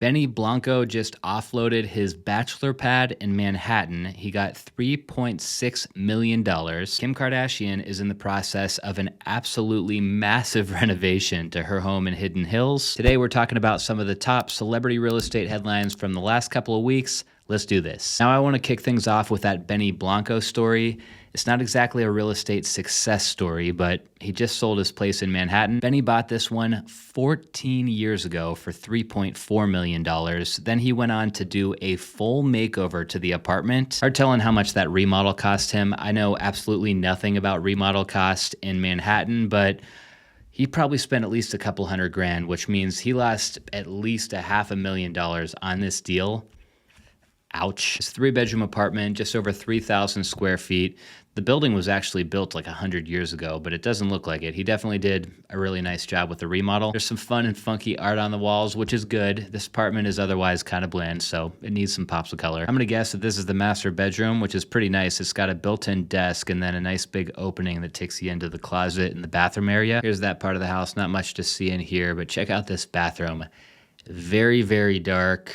Benny Blanco just offloaded his bachelor pad in Manhattan. He got $3.6 million. Kim Kardashian is in the process of an absolutely massive renovation to her home in Hidden Hills. Today, we're talking about some of the top celebrity real estate headlines from the last couple of weeks. Let's do this. Now, I want to kick things off with that Benny Blanco story. It's not exactly a real estate success story, but he just sold his place in Manhattan. Benny bought this one 14 years ago for $3.4 million. Then he went on to do a full makeover to the apartment. Hard telling how much that remodel cost him. I know absolutely nothing about remodel cost in Manhattan, but he probably spent at least a couple $100,000, which means he lost at least $500,000 on this deal. Ouch. It's a 3-bedroom apartment, just over 3,000 square feet. The building was actually built like 100 years ago, but it doesn't look like it. He definitely did a really nice job with the remodel. There's some fun and funky art on the walls, which is good. This apartment is otherwise kind of bland, so it needs some pops of color. I'm going to guess that this is the master bedroom, which is pretty nice. It's got a built-in desk and then a nice big opening that takes you into the closet and the bathroom area. Here's that part of the house. Not much to see in here, but check out this bathroom. Very, very dark.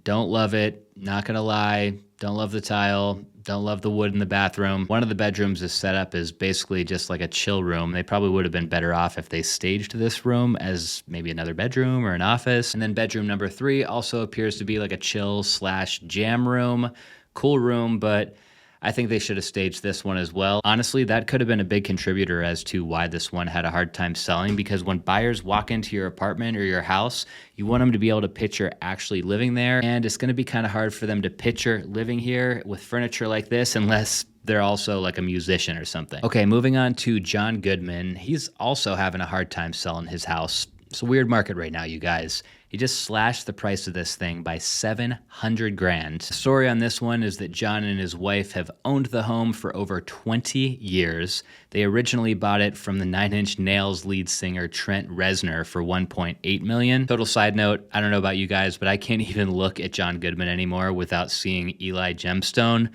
Don't love it. Not gonna lie. Don't love the tile. Don't love the wood in the bathroom. One of the bedrooms is set up as basically just like a chill room. They probably would have been better off if they staged this room as maybe another bedroom or an office. And then bedroom number 3 also appears to be like a chill/jam room. Cool room, but I think they should have staged this one as well. Honestly, that could have been a big contributor as to why this one had a hard time selling, because when buyers walk into your apartment or your house, you want them to be able to picture actually living there, and it's gonna be kind of hard for them to picture living here with furniture like this unless they're also like a musician or something. Okay, moving on to John Goodman. He's also having a hard time selling his house. It's a weird market right now, you guys. He just slashed the price of this thing by $700,000. The story on this one is that John and his wife have owned the home for over 20 years. They originally bought it from the 9 Inch Nails lead singer Trent Reznor for $1.8 million. Total side note, I don't know about you guys, but I can't even look at John Goodman anymore without seeing Eli Gemstone.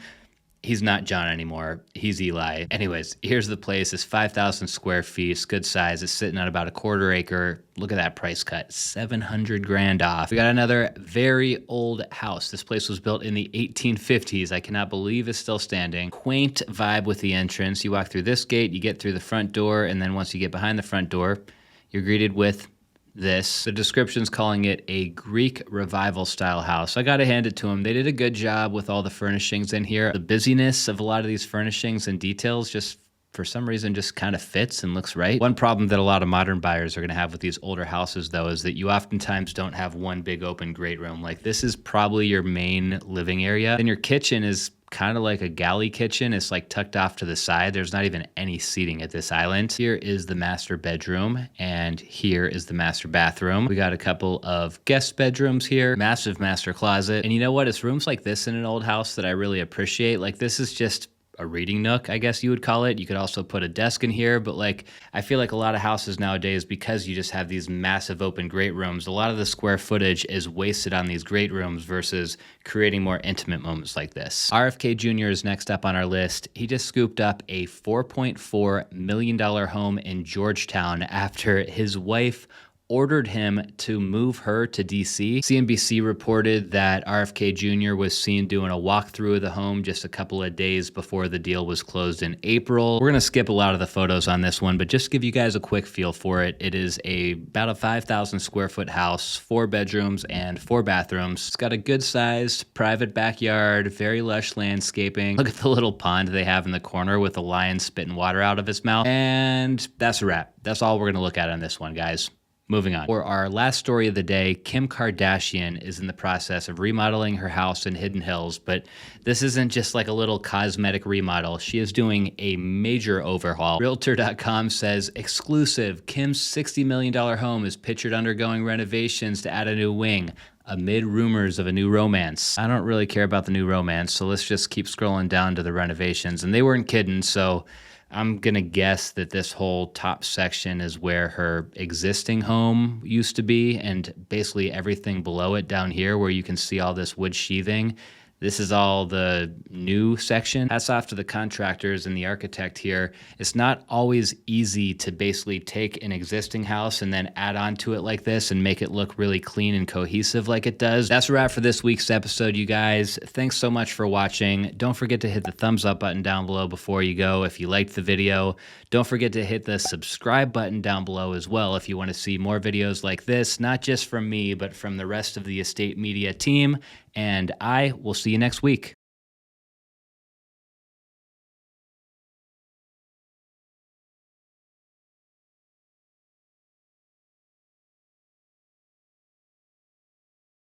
He's not John anymore. He's Eli. Anyways, here's the place. It's 5,000 square feet. It's good size. It's sitting on about a quarter acre. Look at that price cut. $700,000 off. We got another very old house. This place was built in the 1850s. I cannot believe it's still standing. Quaint vibe with the entrance. You walk through this gate, you get through the front door, and then once you get behind the front door, you're greeted with this. The description's calling it a Greek revival style house. I gotta hand it to them. They did a good job with all the furnishings in here. The busyness of a lot of these furnishings and details just for some reason just kind of fits and looks right. One problem that a lot of modern buyers are gonna have with these older houses though is that you oftentimes don't have one big open great room. Like this is probably your main living area. Then your kitchen is kind of like a galley kitchen. It's like tucked off to the side. There's not even any seating at this island. Here is the master bedroom, and here is the master bathroom. We got a couple of guest bedrooms here, massive master closet. And you know what? It's rooms like this in an old house that I really appreciate. Like this is just a reading nook, I guess you would call it. You could also put a desk in here, but like, I feel like a lot of houses nowadays, because you just have these massive open great rooms, a lot of the square footage is wasted on these great rooms versus creating more intimate moments like this. RFK Jr. is next up on our list. He just scooped up a $4.4 million home in Georgetown after his wife ordered him to move her to DC. CNBC reported that RFK Jr. was seen doing a walkthrough of the home just a couple of days before the deal was closed in April. We're gonna skip a lot of the photos on this one, but just to give you guys a quick feel for it, it is about a 5,000 square foot house, 4 bedrooms and 4 bathrooms. It's got a good sized private backyard, very lush landscaping. Look at the little pond they have in the corner with a lion spitting water out of his mouth. And that's a wrap. That's all we're gonna look at on this one, guys. Moving on. For our last story of the day, Kim Kardashian is in the process of remodeling her house in Hidden Hills, but this isn't just like a little cosmetic remodel. She is doing a major overhaul. Realtor.com says, exclusive, Kim's $60 million home is pictured undergoing renovations to add a new wing amid rumors of a new romance. I don't really care about the new romance, so let's just keep scrolling down to the renovations. And they weren't kidding, so I'm gonna guess that this whole top section is where her existing home used to be, and basically everything below it down here where you can see all this wood sheathing, This is all the new section. Hats off to the contractors and the architect here. It's not always easy to basically take an existing house and then add on to it like this and make it look really clean and cohesive like it does. That's a wrap for this week's episode, you guys. Thanks so much for watching. Don't forget to hit the thumbs up button down below before you go if you liked the video. Don't forget to hit the subscribe button down below as well if you want to see more videos like this, not just from me, but from the rest of the Estate Media team. And I will see you next week.